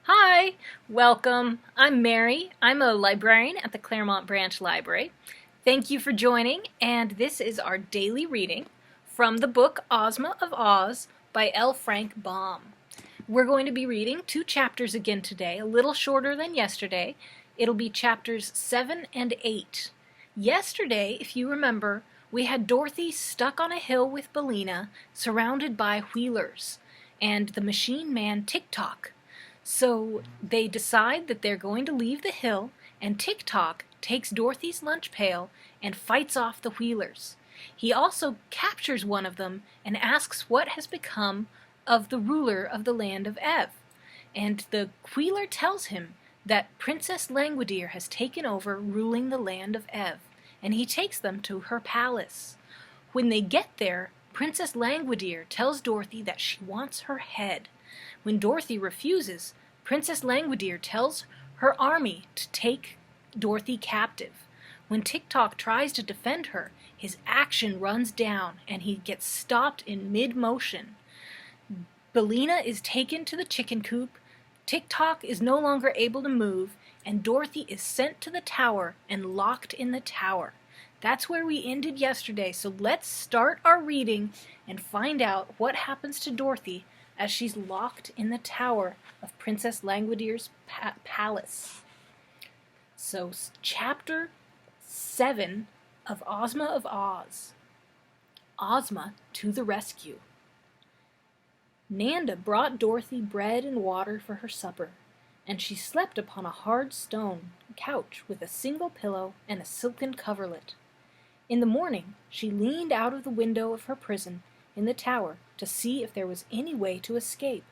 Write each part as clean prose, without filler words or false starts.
Hi, welcome. I'm Mary. I'm a librarian at the Claremont Branch Library. Thank you for joining, and this is our daily reading from the book Ozma of Oz by L. Frank Baum. We're going to be reading 2 chapters again today, a little shorter than yesterday. It'll be chapters 7 and 8. Yesterday, if you remember, we had Dorothy stuck on a hill with Billina, surrounded by wheelers, and the machine man Tick-Tock. So they decide that they're going to leave the hill, and Tick-Tock takes Dorothy's lunch pail and fights off the wheelers. He also captures one of them and asks what has become of the ruler of the land of Ev. And the wheeler tells him that Princess Langwidere has taken over ruling the land of Ev, and he takes them to her palace. When they get there, Princess Langwidere tells Dorothy that she wants her head. When Dorothy refuses, Princess Langwidere tells her army to take Dorothy captive. When Tick-Tock tries to defend her, his action runs down and he gets stopped in mid-motion. Billina is taken to the chicken coop, Tick-Tock is no longer able to move, and Dorothy is sent to the tower and locked in the tower. That's where we ended yesterday, so let's start our reading and find out what happens to Dorothy as she's locked in the tower of Princess Langwidere's palace. So, Chapter 7 of Ozma of Oz. Ozma to the rescue. Nanda brought Dorothy bread and water for her supper, and she slept upon a hard stone couch with a single pillow and a silken coverlet. In the morning, she leaned out of the window of her prison in the tower to see if there was any way to escape.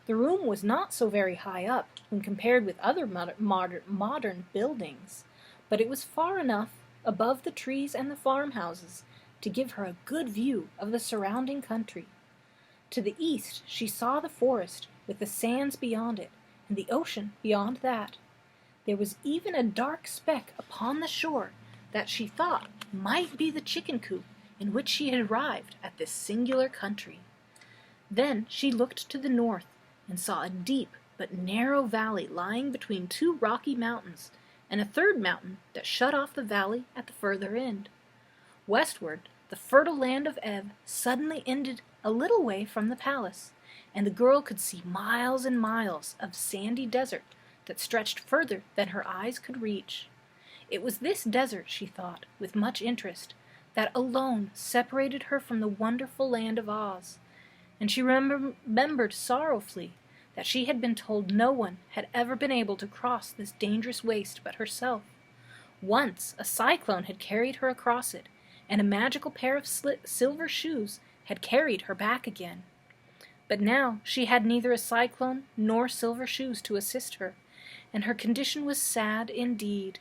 The room was not so very high up when compared with other modern buildings, but it was far enough above the trees and the farmhouses to give her a good view of the surrounding country. To the east she saw the forest with the sands beyond it, and the ocean beyond that. There was even a dark speck upon the shore that she thought might be the chicken coop in which she had arrived at this singular country. Then she looked to the north and saw a deep but narrow valley lying between 2 rocky mountains, and a third mountain that shut off the valley at the further end. Westward, the fertile land of Ev suddenly ended a little way from the palace, and the girl could see miles and miles of sandy desert that stretched further than her eyes could reach. It was this desert, she thought, with much interest, that alone separated her from the wonderful land of Oz, and she remembered sorrowfully that she had been told no one had ever been able to cross this dangerous waste but herself. Once a cyclone had carried her across it, and a magical pair of silver shoes had carried her back again. But now she had neither a cyclone nor silver shoes to assist her, and her condition was sad indeed,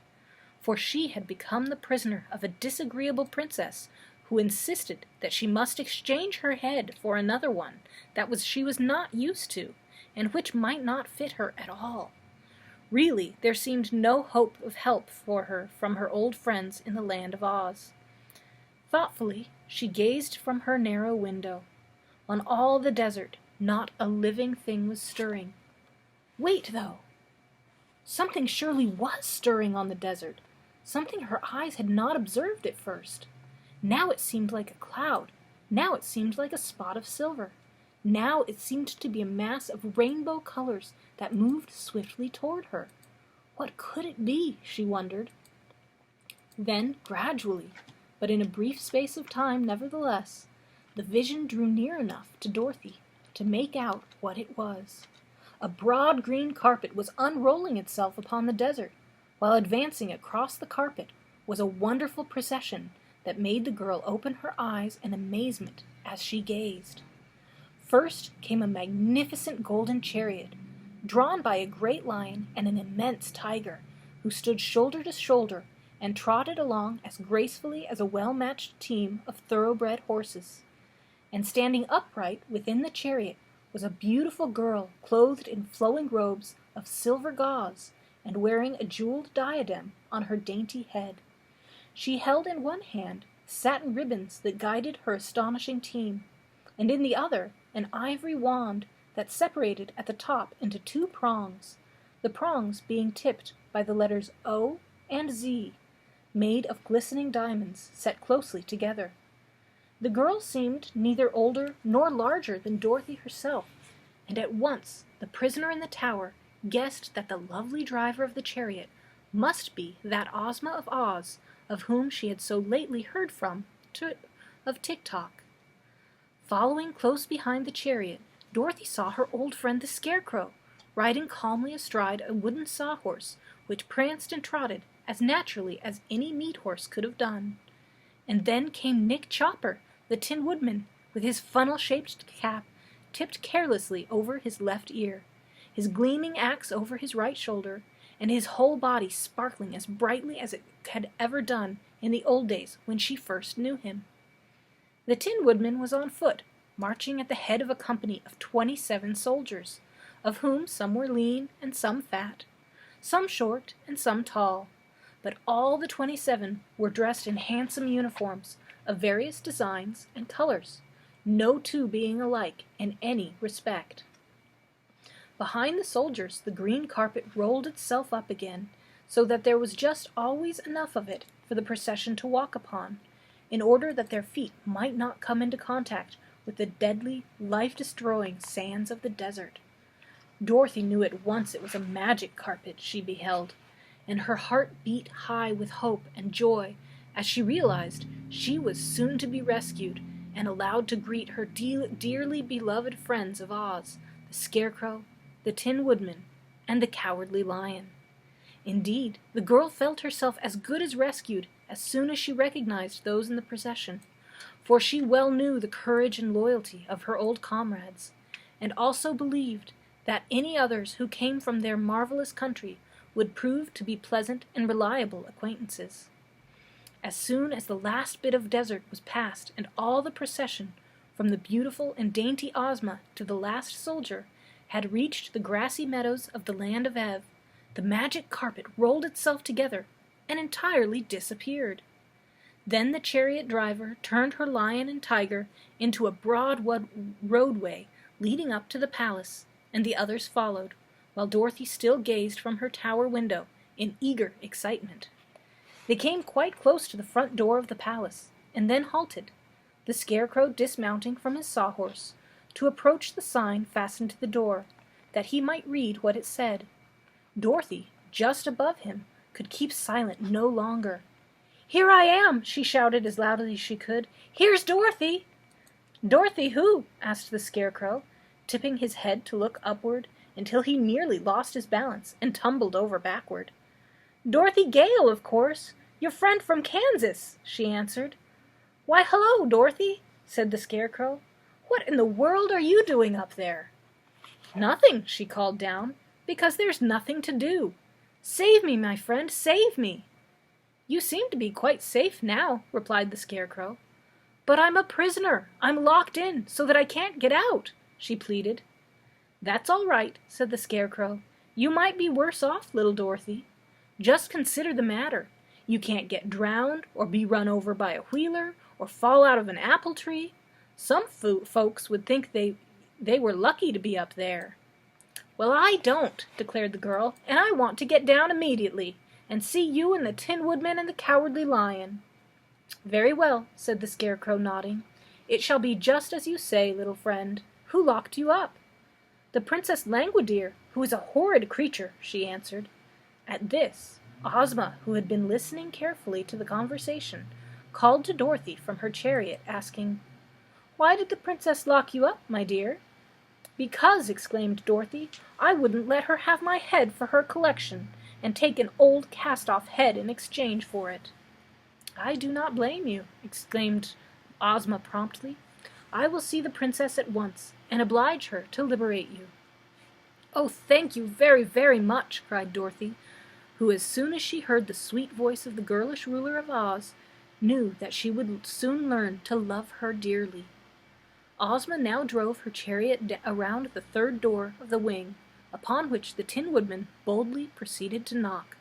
for she had become the prisoner of a disagreeable princess who insisted that she must exchange her head for another one that she was not used to, and which might not fit her at all. Really, there seemed no hope of help for her from her old friends in the land of Oz. Thoughtfully, she gazed from her narrow window. On all the desert, not a living thing was stirring. Wait, though! Something surely was stirring on the desert, something her eyes had not observed at first. Now it seemed like a cloud, now it seemed like a spot of silver. Now it seemed to be a mass of rainbow colors that moved swiftly toward her. What could it be, she wondered. Then, gradually, but in a brief space of time nevertheless, the vision drew near enough to Dorothy to make out what it was. A broad green carpet was unrolling itself upon the desert, while advancing across the carpet was a wonderful procession that made the girl open her eyes in amazement as she gazed. First came a magnificent golden chariot, drawn by a great lion and an immense tiger, who stood shoulder to shoulder and trotted along as gracefully as a well-matched team of thoroughbred horses. And standing upright within the chariot was a beautiful girl clothed in flowing robes of silver gauze and wearing a jeweled diadem on her dainty head. She held in one hand satin ribbons that guided her astonishing team, and in the other an ivory wand that separated at the top into two prongs, the prongs being tipped by the letters O and Z, made of glistening diamonds set closely together. The girl seemed neither older nor larger than Dorothy herself, and at once the prisoner in the tower guessed that the lovely driver of the chariot must be that Ozma of Oz of whom she had so lately heard of Tik-Tok. Following close behind the chariot, Dorothy saw her old friend the Scarecrow, riding calmly astride a wooden sawhorse, which pranced and trotted as naturally as any meat horse could have done. And then came Nick Chopper, the Tin Woodman, with his funnel-shaped cap tipped carelessly over his left ear, his gleaming axe over his right shoulder, and his whole body sparkling as brightly as it had ever done in the old days when she first knew him. The Tin Woodman was on foot, marching at the head of a company of 27 soldiers, of whom some were lean and some fat, some short and some tall, but all the 27 were dressed in handsome uniforms of various designs and colors, no two being alike in any respect. Behind the soldiers the green carpet rolled itself up again, so that there was just always enough of it for the procession to walk upon, in order that their feet might not come into contact with the deadly, life-destroying sands of the desert. Dorothy knew at once it was a magic carpet she beheld, and her heart beat high with hope and joy as she realized she was soon to be rescued and allowed to greet her dearly beloved friends of Oz, the Scarecrow, the Tin Woodman, and the Cowardly Lion. Indeed, the girl felt herself as good as rescued as soon as she recognized those in the procession, for she well knew the courage and loyalty of her old comrades, and also believed that any others who came from their marvelous country would prove to be pleasant and reliable acquaintances. As soon as the last bit of desert was passed and all the procession, from the beautiful and dainty Ozma to the last soldier, had reached the grassy meadows of the land of Ev, the magic carpet rolled itself together and entirely disappeared. Then the chariot driver turned her lion and tiger into a broad roadway leading up to the palace, and the others followed, while Dorothy still gazed from her tower window in eager excitement. They came quite close to the front door of the palace, and then halted, the Scarecrow dismounting from his sawhorse, to approach the sign fastened to the door, that he might read what it said. Dorothy, just above him, could keep silent no longer. "Here I am!" she shouted as loudly as she could. "Here's Dorothy!" "Dorothy who?" asked the Scarecrow, tipping his head to look upward until he nearly lost his balance and tumbled over backward. "Dorothy Gale, of course, your friend from Kansas," she answered. "Why, hello, Dorothy," said the Scarecrow. "What in the world are you doing up there?" "Nothing," she called down, "because there's nothing to do. Save me, my friend, save me." "You seem to be quite safe now," replied the Scarecrow. "But I'm a prisoner. I'm locked in so that I can't get out," she pleaded. "That's all right," said the Scarecrow. "You might be worse off, little Dorothy. Just consider the matter. You can't get drowned, or be run over by a wheeler, or fall out of an apple tree. Some folks would think they were lucky to be up there." "Well, I don't," declared the girl, "and I want to get down immediately, and see you and the Tin Woodman and the Cowardly Lion." "Very well," said the Scarecrow, nodding. "It shall be just as you say, little friend. Who locked you up?" "The Princess Languideer, who is a horrid creature," she answered. At this, Ozma, who had been listening carefully to the conversation, called to Dorothy from her chariot, asking, "Why did the princess lock you up, my dear?" "Because," exclaimed Dorothy, "I wouldn't let her have my head for her collection, and take an old cast-off head in exchange for it." "I do not blame you," exclaimed Ozma promptly. "I will see the princess at once, and oblige her to liberate you." "Oh, thank you very, very much," cried Dorothy, who, as soon as she heard the sweet voice of the girlish ruler of Oz, knew that she would soon learn to love her dearly. Ozma now drove her chariot around the third door of the wing, upon which the Tin Woodman boldly proceeded to knock.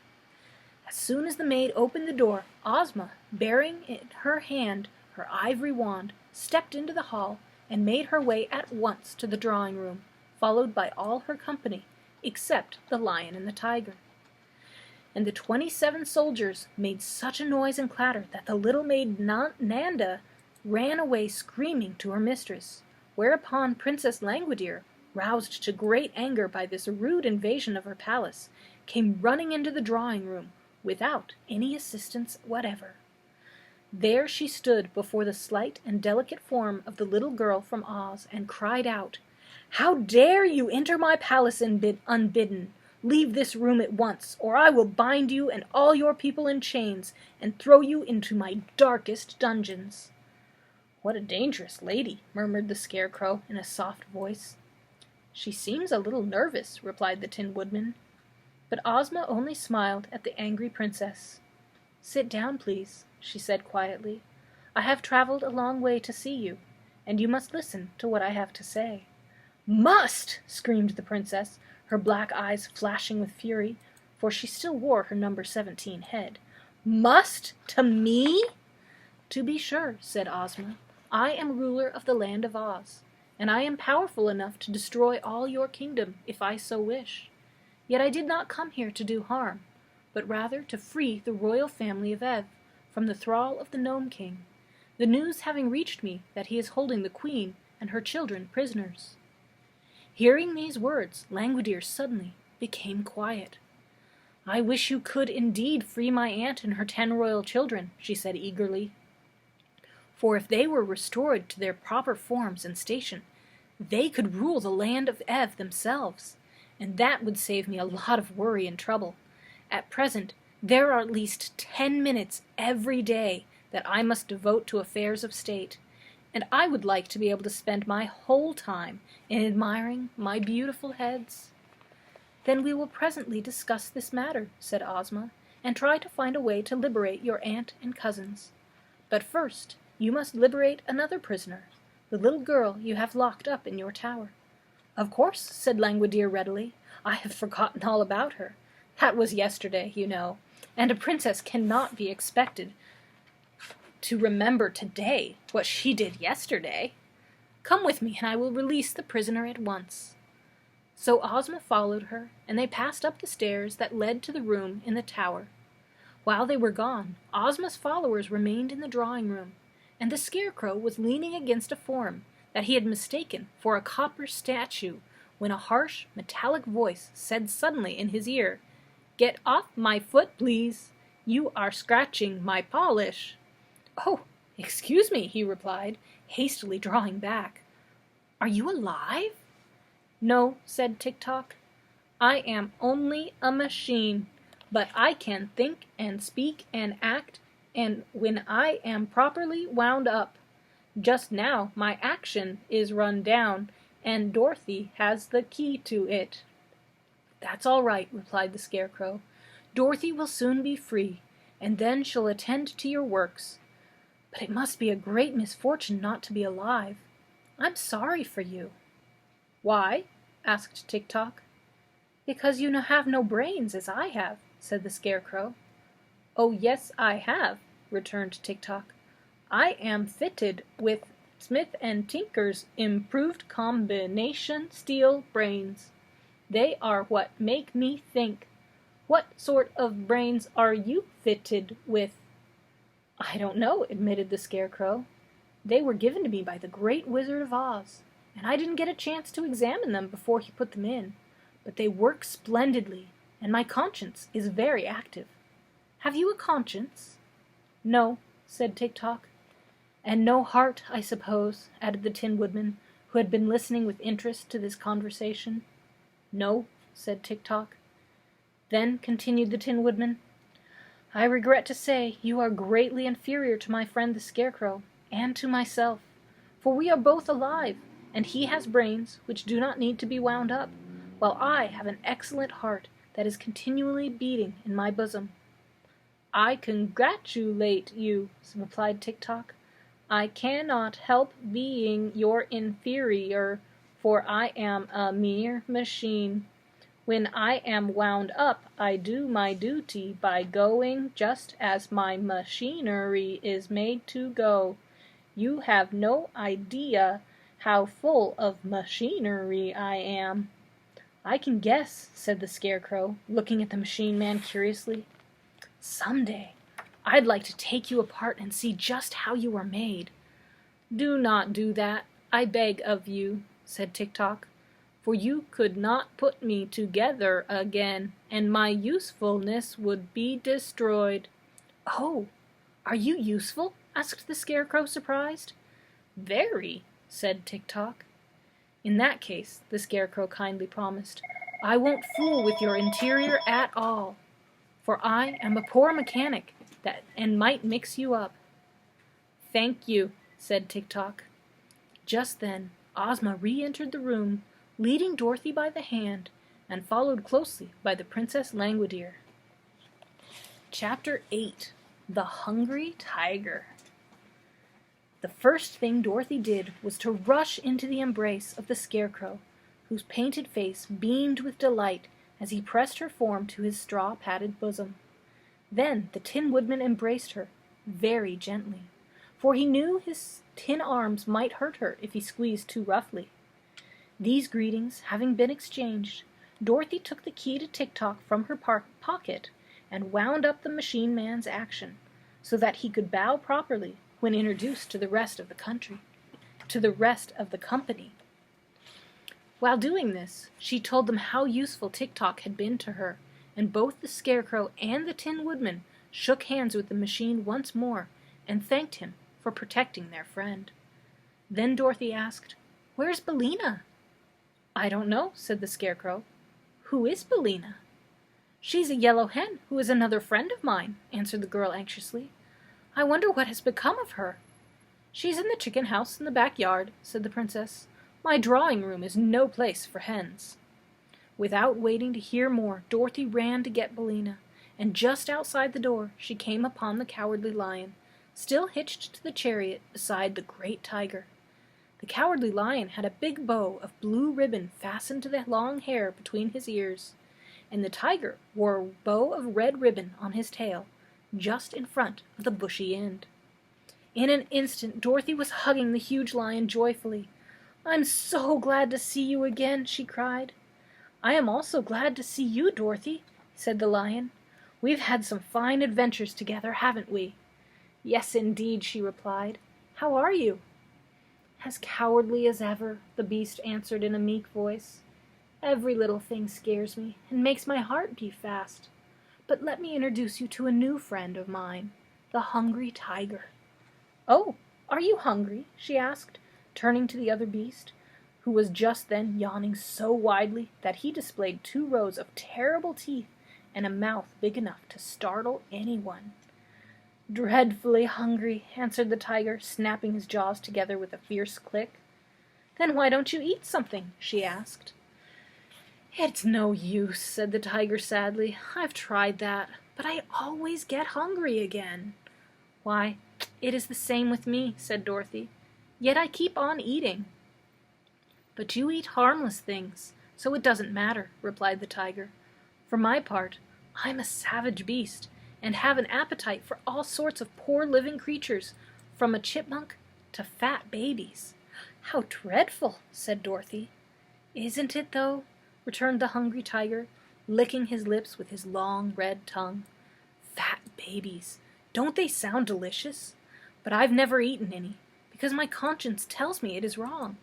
As soon as the maid opened the door, Ozma, bearing in her hand her ivory wand, stepped into the hall and made her way at once to the drawing-room, followed by all her company, except the lion and the tiger. And the 27 soldiers made such a noise and clatter that the little maid Nanda ran away screaming to her mistress, whereupon Princess Langwidere, roused to great anger by this rude invasion of her palace, came running into the drawing-room without any assistance whatever. There she stood before the slight and delicate form of the little girl from Oz and cried out, "How dare you enter my palace unbidden? Leave this room at once, or I will bind you and all your people in chains and throw you into my darkest dungeons." "What a dangerous lady," murmured the Scarecrow in a soft voice. "She seems a little nervous," replied the Tin Woodman. But Ozma only smiled at the angry princess. "Sit down, please," she said quietly. "I have traveled a long way to see you, and you must listen to what I have to say." "Must!" screamed the princess, her black eyes flashing with fury, for she still wore her number 17 head. "Must? To me?" "To be sure," said Ozma. "I am ruler of the land of Oz, and I am powerful enough to destroy all your kingdom if I so wish. Yet I did not come here to do harm, but rather to free the royal family of Ev from the thrall of the Gnome King, the news having reached me that he is holding the Queen and her children prisoners." Hearing these words, Langwidere suddenly became quiet. "I wish you could indeed free my aunt and her 10 royal children," she said eagerly. "For if they were restored to their proper forms and station, they could rule the land of Ev themselves, and that would save me a lot of worry and trouble. At present, there are at least 10 minutes every day that I must devote to affairs of state, and I would like to be able to spend my whole time in admiring my beautiful heads." "Then we will presently discuss this matter," said Ozma, "and try to find a way to liberate your aunt and cousins. But first, you must liberate another prisoner, the little girl you have locked up in your tower." "Of course," said Langwidere readily. "I have forgotten all about her. That was yesterday, you know, and a princess cannot be expected to remember today what she did yesterday. Come with me and I will release the prisoner at once." So Ozma followed her, and they passed up the stairs that led to the room in the tower. While they were gone, Ozma's followers remained in the drawing-room, and the Scarecrow was leaning against a form that he had mistaken for a copper statue when a harsh, metallic voice said suddenly in his ear, "Get off my foot, please. You are scratching my polish." "Oh, excuse me," he replied, hastily drawing back. "Are you alive?" "No," said Tik-Tok. "I am only a machine, but I can think and speak and act, and when I am properly wound up. Just now my action is run down, and Dorothy has the key to it." "That's all right," replied the Scarecrow. "Dorothy will soon be free, and then she'll attend to your works. But it must be a great misfortune not to be alive. I'm sorry for you." "Why?" asked Tik-Tok. "Because you have no brains, as I have," said the Scarecrow. "Oh, yes, I have," returned Tik-Tok. "I am fitted with Smith & Tinker's improved combination steel brains. They are what make me think. What sort of brains are you fitted with?" "I don't know," admitted the Scarecrow. "They were given to me by the Great Wizard of Oz, and I didn't get a chance to examine them before he put them in. But they work splendidly, and my conscience is very active. Have you a conscience?" "No," said Tik-Tok. "And no heart, I suppose," added the Tin Woodman, who had been listening with interest to this conversation. "No," said Tik-Tok. "Then," continued the Tin Woodman, "I regret to say you are greatly inferior to my friend the Scarecrow, and to myself, for we are both alive, and he has brains which do not need to be wound up, while I have an excellent heart that is continually beating in my bosom." "I congratulate you," replied Tik-Tok. "I cannot help being your inferior, for I am a mere machine. When I am wound up, I do my duty by going just as my machinery is made to go. You have no idea how full of machinery I am." "I can guess," said the Scarecrow, looking at the machine man curiously. "Someday I'd like to take you apart and see just how you are made." "Do not do that, I beg of you," said Tik-Tok, "for you could not put me together again, and my usefulness would be destroyed." "Oh, are you useful?" asked the Scarecrow, surprised. "Very," said Tik-Tok. "In that case," the Scarecrow kindly promised, "I won't fool with your interior at all, for I am a poor mechanic and might mix you up." "Thank you," said Tik-Tok. Just then Ozma re-entered the room, leading Dorothy by the hand, and followed closely by the Princess Langwidere. Chapter 8. The Hungry Tiger. The first thing Dorothy did was to rush into the embrace of the Scarecrow, whose painted face beamed with delight as he pressed her form to his straw-padded bosom. Then the Tin Woodman embraced her, very gently, for he knew his tin arms might hurt her if he squeezed too roughly. These greetings having been exchanged, Dorothy took the key to Tik-Tok from her pocket and wound up the machine man's action, so that he could bow properly when introduced to the rest of the company. While doing this, she told them how useful Tik-Tok had been to her, and both the Scarecrow and the Tin Woodman shook hands with the machine once more and thanked him for protecting their friend. Then Dorothy asked, "Where's Billina?" "I don't know," said the Scarecrow. "Who is Billina?" "She's a yellow hen who is another friend of mine," answered the girl anxiously. "I wonder what has become of her." "She's in the chicken house in the backyard," said the princess. "My drawing room is no place for hens." Without waiting to hear more, Dorothy ran to get Billina, and just outside the door she came upon the Cowardly Lion, still hitched to the chariot beside the great tiger. The Cowardly Lion had a big bow of blue ribbon fastened to the long hair between his ears, and the tiger wore a bow of red ribbon on his tail, just in front of the bushy end. In an instant Dorothy was hugging the huge lion joyfully. "I'm so glad to see you again," she cried. "I am also glad to see you, Dorothy," said the lion. "We've had some fine adventures together, haven't we?" "Yes, indeed," she replied. "How are you?" "As cowardly as ever," the beast answered in a meek voice. "Every little thing scares me and makes my heart beat fast. But let me introduce you to a new friend of mine, the Hungry Tiger." "Oh, are you hungry?" she asked, turning to the other beast, who was just then yawning so widely that he displayed 2 rows of terrible teeth and a mouth big enough to startle anyone. "Dreadfully hungry," answered the tiger, snapping his jaws together with a fierce click. "Then why don't you eat something?" she asked. "It's no use," said the tiger sadly. "I've tried that, but I always get hungry again." "Why, it is the same with me," said Dorothy. "Yet I keep on eating." "But you eat harmless things, so it doesn't matter," replied the tiger. "For my part, I'm a savage beast, and have an appetite for all sorts of poor living creatures, from a chipmunk to fat babies." "How dreadful!" said Dorothy. "Isn't it, though?" returned the Hungry Tiger, licking his lips with his long red tongue. "Fat babies! Don't they sound delicious? But I've never eaten any, because my conscience tells me it is wrong.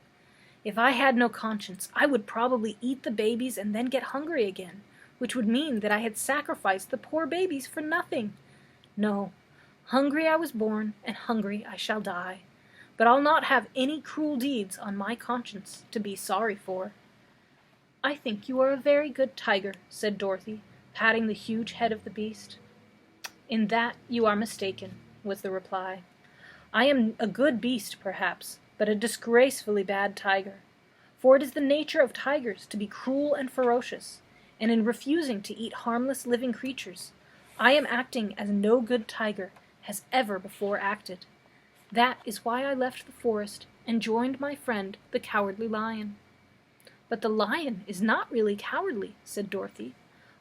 If I had no conscience, I would probably eat the babies and then get hungry again, which would mean that I had sacrificed the poor babies for nothing. No, hungry I was born, and hungry I shall die. But I'll not have any cruel deeds on my conscience to be sorry for." "I think you are a very good tiger," said Dorothy, patting the huge head of the beast. "In that you are mistaken," was the reply. "I am a good beast, perhaps, but a disgracefully bad tiger. For it is the nature of tigers to be cruel and ferocious, and in refusing to eat harmless living creatures, I am acting as no good tiger has ever before acted. That is why I left the forest and joined my friend, the Cowardly Lion." "But the lion is not really cowardly," said Dorothy.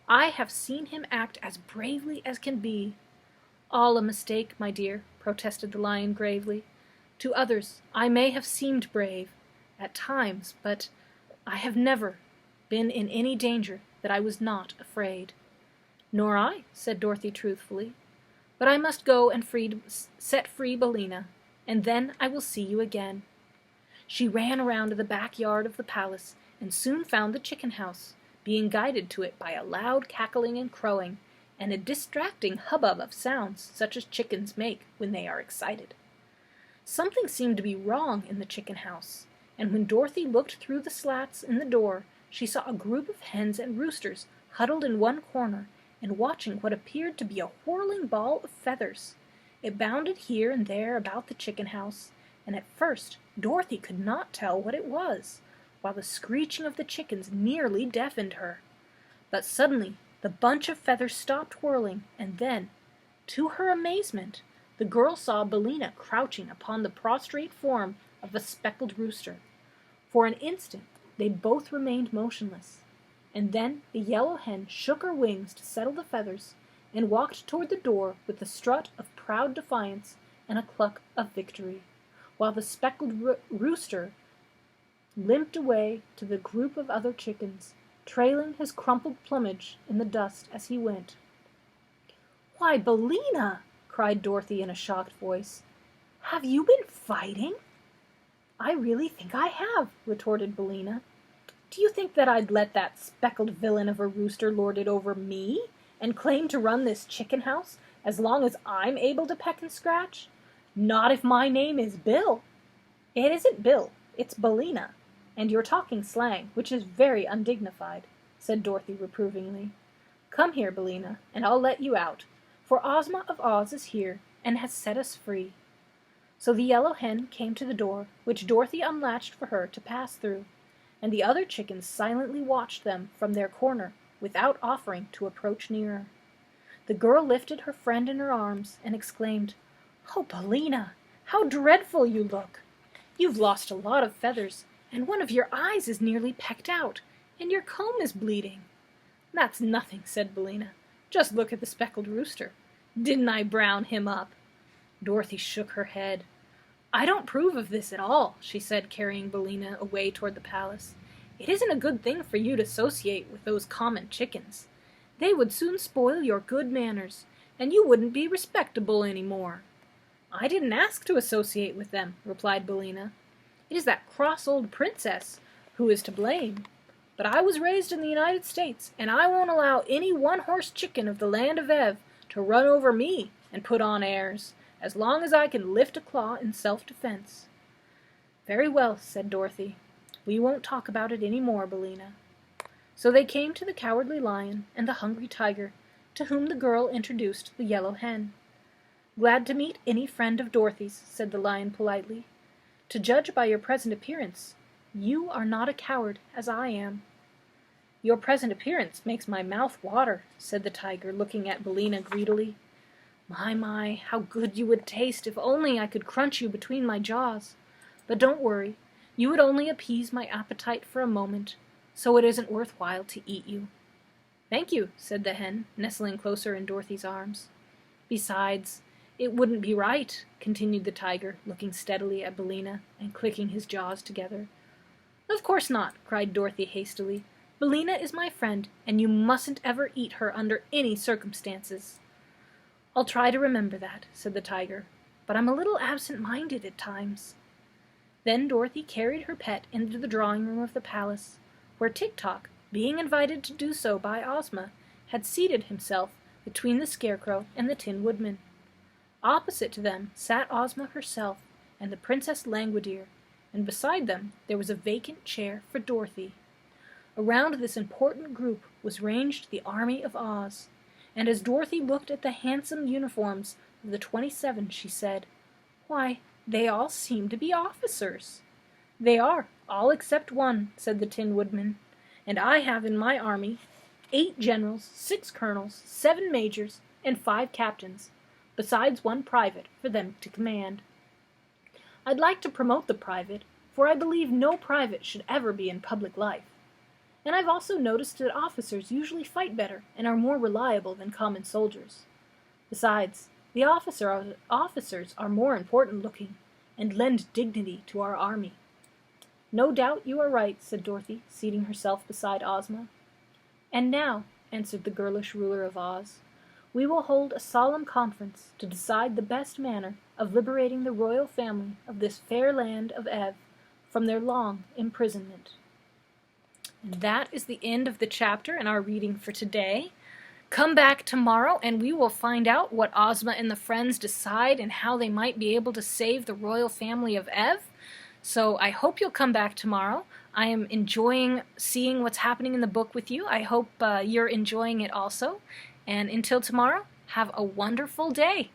"I have seen him act as bravely as can be." "All a mistake, my dear," protested the lion gravely. "To others I may have seemed brave, at times, but I have never been in any danger that I was not afraid." "Nor I," said Dorothy truthfully. "But I must go and set free Billina, and then I will see you again." She ran around to the backyard of the palace and soon found the chicken house, being guided to it by a loud cackling and crowing, and a distracting hubbub of sounds such as chickens make when they are excited. Something seemed to be wrong in the chicken house, and when Dorothy looked through the slats in the door, she saw a group of hens and roosters huddled in one corner and watching what appeared to be a whirling ball of feathers. It bounded here and there about the chicken house, and at first Dorothy could not tell what it was, while the screeching of the chickens nearly deafened her. But suddenly the bunch of feathers stopped whirling, and then, to her amazement, the girl saw Billina crouching upon the prostrate form of a speckled rooster. For an instant they both remained motionless, and then the yellow hen shook her wings to settle the feathers and walked toward the door with a strut of proud defiance and a cluck of victory, while the speckled rooster limped away to the group of other chickens, trailing his crumpled plumage in the dust as he went. "Why, Billina!" cried Dorothy in a shocked voice. "Have you been fighting?" "I really think I have," retorted Billina. "Do you think that I'd let that speckled villain of a rooster lord it over me, and claim to run this chicken house as long as I'm able to peck and scratch? Not if my name is Bill." "It isn't Bill, it's Billina, and you're talking slang, which is very undignified," said Dorothy reprovingly. "Come here, Billina, and I'll let you out, for Ozma of Oz is here and has set us free." So the yellow hen came to the door, which Dorothy unlatched for her to pass through, and the other chickens silently watched them from their corner without offering to approach nearer. The girl lifted her friend in her arms and exclaimed, "Oh, Billina, how dreadful you look! You've lost a lot of feathers, and one of your eyes is nearly pecked out, and your comb is bleeding." "That's nothing," said Billina. "Just look at the speckled rooster. Didn't I brown him up?" Dorothy shook her head. "I don't approve of this at all," she said, carrying Billina away toward the palace. "It isn't a good thing for you to associate with those common chickens. They would soon spoil your good manners, and you wouldn't be respectable any more." "I didn't ask to associate with them," replied Billina. "It is that cross old princess who is to blame. But I was raised in the United States, and I won't allow any one-horse chicken of the land of Ev to run over me and put on airs, as long as I can lift a claw in self-defense." "Very well," said Dorothy. "We won't talk about it any more, Billina." So they came to the Cowardly Lion and the Hungry Tiger, to whom the girl introduced the yellow hen. "Glad to meet any friend of Dorothy's," said the lion politely. "To judge by your present appearance, you are not a coward as I am." "Your present appearance makes my mouth water," said the tiger, looking at Billina greedily. My, how good you would taste if only I could crunch you between my jaws. But don't worry, you would only appease my appetite for a moment, so it isn't worthwhile to eat you." "Thank you," said the hen, nestling closer in Dorothy's arms. "Besides, it wouldn't be right," continued the tiger, looking steadily at Billina and clicking his jaws together. "Of course not," cried Dorothy hastily. "Billina is my friend, and you mustn't ever eat her under any circumstances." "I'll try to remember that," said the tiger, "but I'm a little absent-minded at times." Then Dorothy carried her pet into the drawing-room of the palace, where Tik-Tok, being invited to do so by Ozma, had seated himself between the Scarecrow and the Tin Woodman. Opposite to them sat Ozma herself and the Princess Langwidere, and beside them there was a vacant chair for Dorothy. Around this important group was ranged the army of Oz, and as Dorothy looked at the handsome uniforms of the 27, she said, "Why, they all seem to be officers." "They are, all except one," said the Tin Woodman, "and I have in my army 8 generals, 6 colonels, 7 majors, and 5 captains, besides 1 private for them to command. I'd like to promote the private, for I believe no private should ever be in public life. And I've also noticed that officers usually fight better and are more reliable than common soldiers. Besides, the officers are more important looking and lend dignity to our army." "No doubt you are right," said Dorothy, seating herself beside Ozma. "And now," answered the girlish ruler of Oz, "we will hold a solemn conference to decide the best manner of liberating the royal family of this fair land of Ev from their long imprisonment." And that is the end of the chapter in our reading for today. Come back tomorrow and we will find out what Ozma and the friends decide and how they might be able to save the royal family of Ev. So I hope you'll come back tomorrow. I am enjoying seeing what's happening in the book with you. I hope you're enjoying it also. And until tomorrow, have a wonderful day.